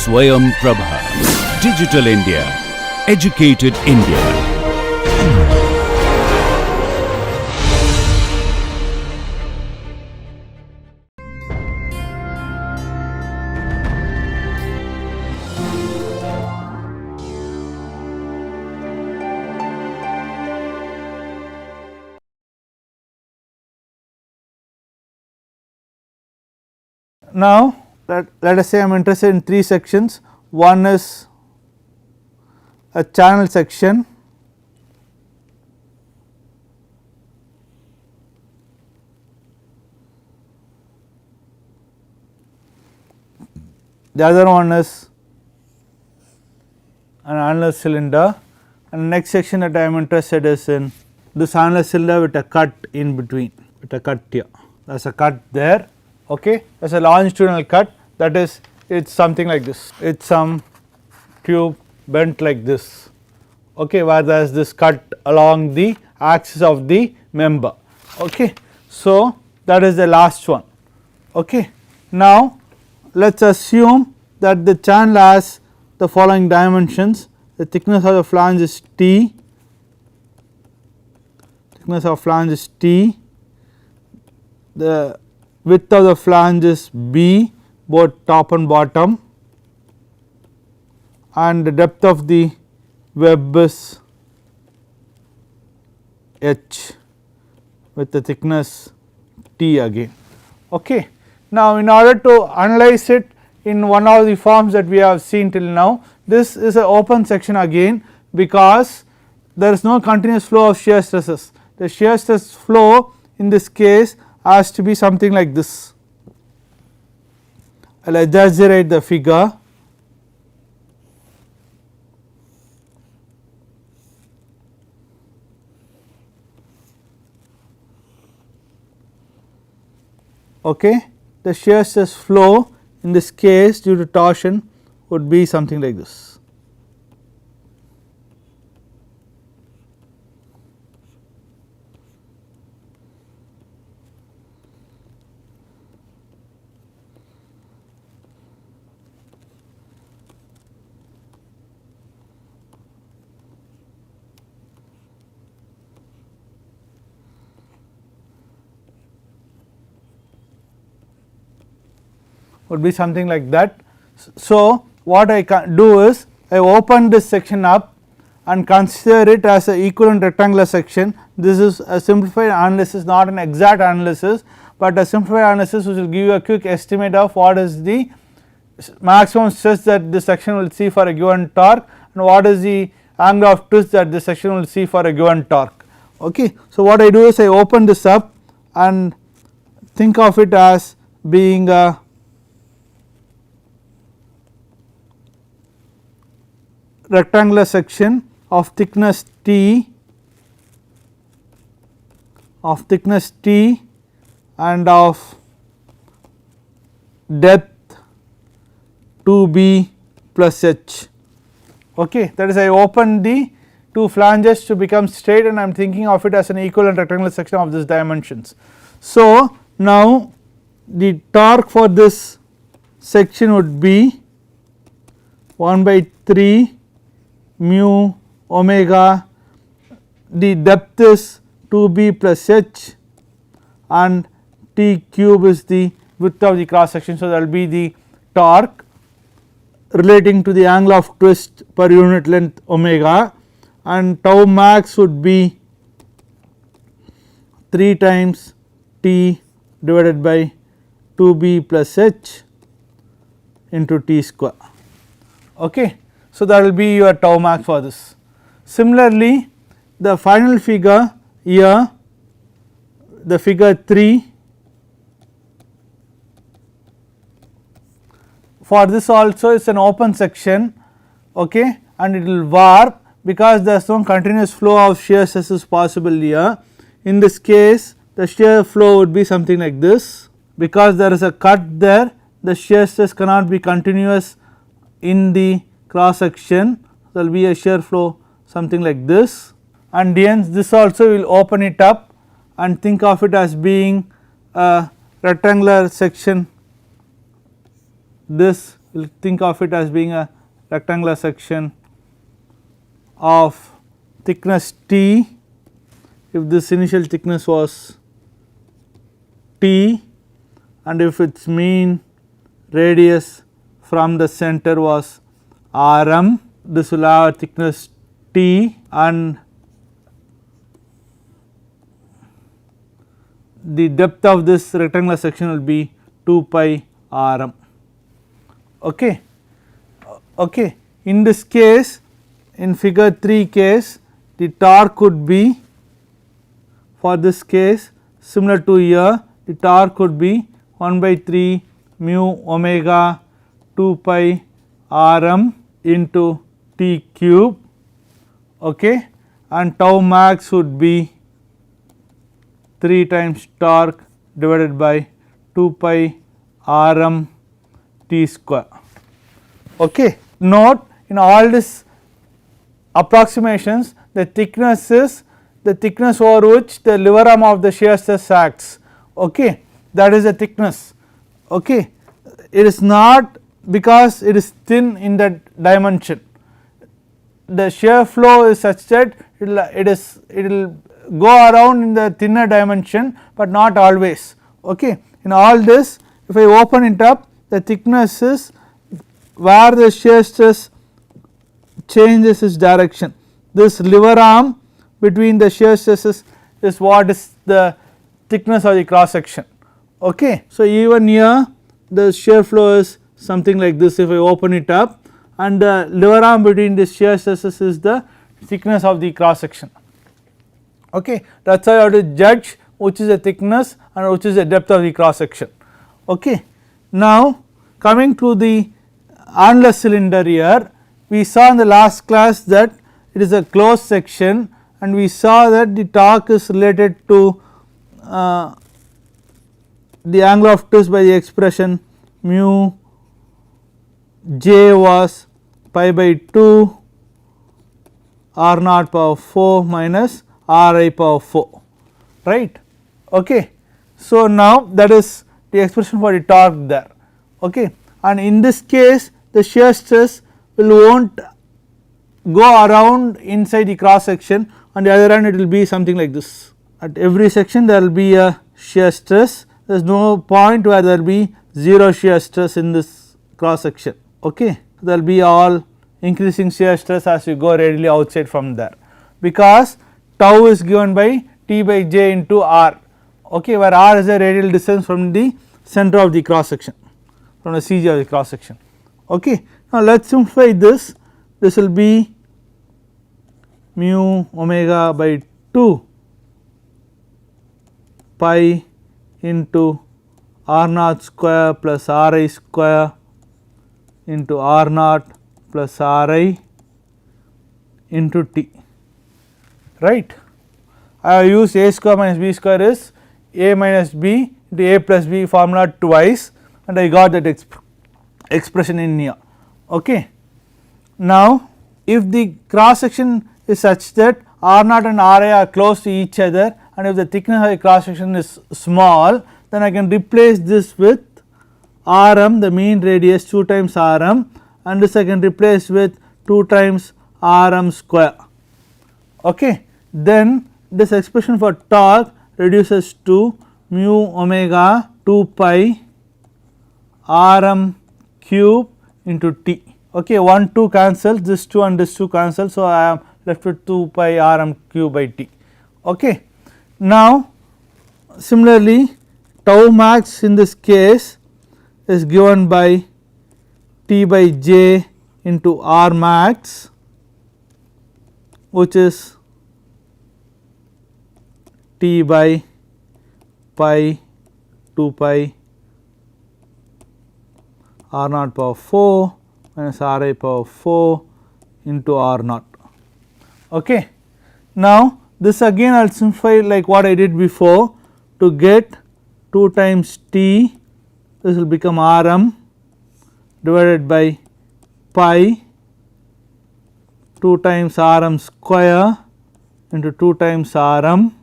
Swayam Prabha. Digital India. Educated India. Now, let us say I am interested in 3 sections. One is a channel section, the other one is an annular cylinder, and the next section that I am interested is in this annular cylinder with a cut in between, with a cut here. There is a cut there, okay. There is a longitudinal cut, that is, it is something like this, it is some tube bent like this, okay, where there is this cut along the axis of the member, okay. So, that is the last one, okay. Now, let us assume that the channel has the following dimensions: the thickness of the flange is T, the width of the flange is B, both top and bottom, and the depth of the web is H with the thickness T again, okay. Now, in order to analyze it in one of the forms that we have seen till now, this is an open section again, because there is no continuous flow of shear stresses. The shear stress flow in this case has to be something like this. I will exaggerate the figure. Okay. The shear stress flow in this case due to torsion would be something like this. Would be something like that. So, what I can do is I open this section up and consider it as an equivalent rectangular section. This is a simplified analysis, not an exact analysis, but a simplified analysis which will give you a quick estimate of what is the maximum stress that this section will see for a given torque and what is the angle of twist that this section will see for a given torque, okay. So, what I do is I open this up and think of it as being a rectangular section of thickness T, and of depth 2b plus h, okay. That is, I open the 2 flanges to become straight and I am thinking of it as an equivalent rectangular section of these dimensions. So, now the torque for this section would be 1 by 3 mu omega, the depth is 2b plus h and T cube is the width of the cross section. So, that will be the torque relating to the angle of twist per unit length omega, and tau max would be 3 times T divided by 2b plus h into T square, okay. So, that will be your tau max for this. Similarly, the final figure here, the figure 3, for this also is an open section, okay, and it will warp because there is no continuous flow of shear stress is possible here. In this case, the shear flow would be something like this, because there is a cut there, the shear stress cannot be continuous in the cross section, there will be a shear flow something like this, and hence this also will open it up and think of it as being a rectangular section, this we will think of it as being a rectangular section of thickness T, if this initial thickness was T and if its mean radius from the center was Rm, this will have a thickness T and the depth of this rectangular section will be 2 pi Rm. Okay. Okay. In this case, in figure 3 case, the torque could be, for this case similar to here, the torque could be 1 by 3 mu omega 2 pi Rm into T cube, okay, and tau max would be 3 times torque divided by 2 pi Rm T square. Okay. Note, in all these approximations, the thickness is the thickness over which the lever arm of the shear stress acts, okay, that is the thickness. Okay. It is not because it is thin in that dimension, the shear flow is such that it will go around in the thinner dimension, but not always. Okay. In all this, if I open it up, the thickness is where the shear stress changes its direction. This lever arm between the shear stresses is what is the thickness of the cross section. Okay. So, even here the shear flow is something like this if I open it up, and the lever arm between the shear stresses is the thickness of the cross section. Okay. That is how you have to judge which is the thickness and which is the depth of the cross section. Okay. Now, coming to the annular cylinder here, we saw in the last class that it is a closed section and we saw that the torque is related to the angle of twist by the expression mu j was pi by 2 r naught power 4 minus r I power 4, right. Okay. So, now that is the expression for the torque there, okay. And in this case the shear stress won't go around inside the cross section, on the other hand it will be something like this. At every section there will be a shear stress, there is no point where there will be 0 shear stress in this cross section, okay. There will be all increasing shear stress as you go radially outside from there, because tau is given by T by j into r, okay, where r is a radial distance from the center of the cross section, from the CG of the cross section. Okay. Now, let us simplify this, this will be mu omega by 2 pi into r naught square plus r I square into r naught plus r I into T, right. I have used a square minus b square is a minus b into a plus b formula twice and I got that expression in here. Okay. Now, if the cross section is such that r naught and r I are close to each other and if the thickness of the cross section is small, then I can replace this with Rm, the mean radius 2 times Rm, and this I can replace with 2 times Rm square. Okay. Then this expression for torque reduces to mu omega 2 pi Rm cube into T. Okay, 1 2 cancels, this 2 and this 2 cancel. So, I am left with 2 pi Rm cube by T. Okay. Now, similarly tau max in this case is given by T by j into R max, which is T by pi 2 pi r naught power 4 minus r I power 4 into r naught. Okay. Now, this again I will simplify like what I did before to get 2 times T, this will become Rm divided by pi 2 times Rm square into 2 times Rm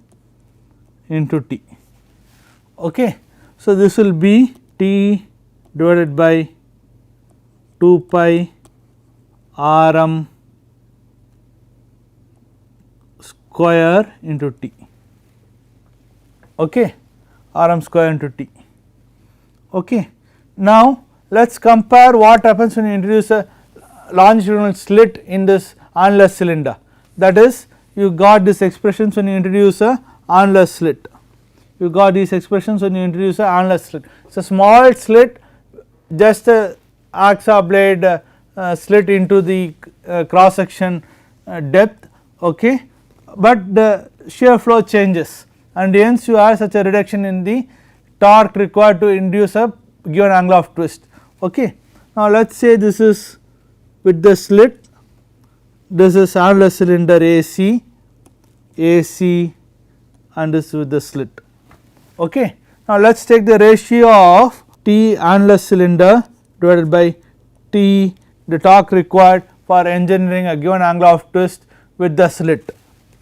into T. Okay. So, this will be T divided by 2 pi Rm square into T, okay, Rm square into T. Okay. Now, let us compare what happens when you introduce a longitudinal slit in this annular cylinder, that is you got these expressions when you introduce a annular slit, you got these expressions when you introduce a annular slit. It is a small slit, just a hacksaw blade slit into the cross section depth, okay, but the shear flow changes and hence you have such a reduction in the torque required to induce a given angle of twist. Okay. Now, let us say this is with the slit, this is annular cylinder AC and this with the slit. Okay. Now, let us take the ratio of T annular cylinder divided by T the torque required for engineering a given angle of twist with the slit.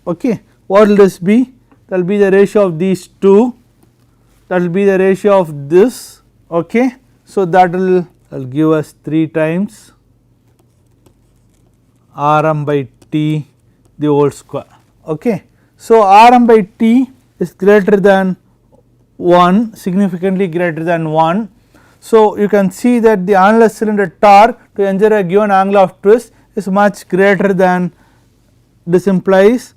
Okay. What will this be? That will be the ratio of these two, that will be the ratio of this. Okay. So, that will give us 3 times Rm by T the whole square. Okay. So, Rm by T is greater than 1, significantly greater than 1. So, you can see that the annular cylinder torque to engineer a given angle of twist is much greater than, this implies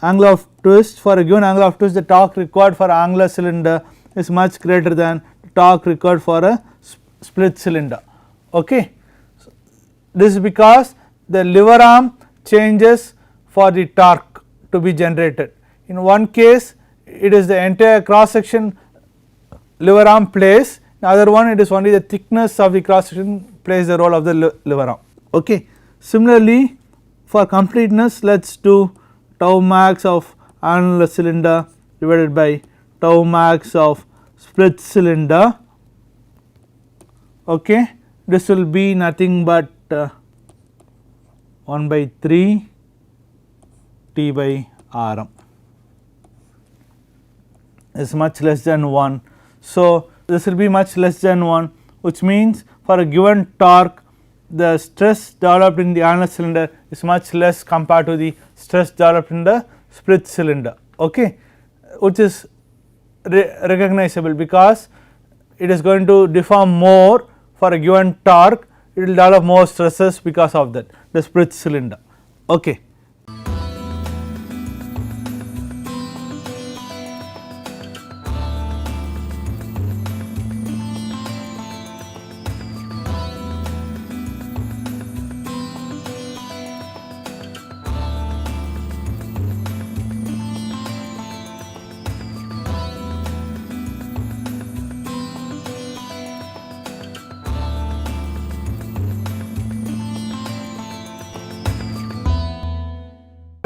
angle of twist, for a given angle of twist the torque required for angular cylinder is much greater than the torque required for a split cylinder. Okay. So, this is because the lever arm changes for the torque to be generated. In one case it is the entire cross section lever arm plays, in other one it is only the thickness of the cross section plays the role of the lever arm. Okay. Similarly, for completeness let us do tau max of annular cylinder divided by tau max of split cylinder. Okay. This will be nothing but 1 by 3 T by Rm is much less than 1. So, this will be much less than 1, which means for a given torque the stress developed in the annular cylinder is much less compared to the stress developed in the split cylinder, okay, which is recognizable because it is going to deform more for a given torque, it will develop more stresses because of that, the split cylinder. Okay.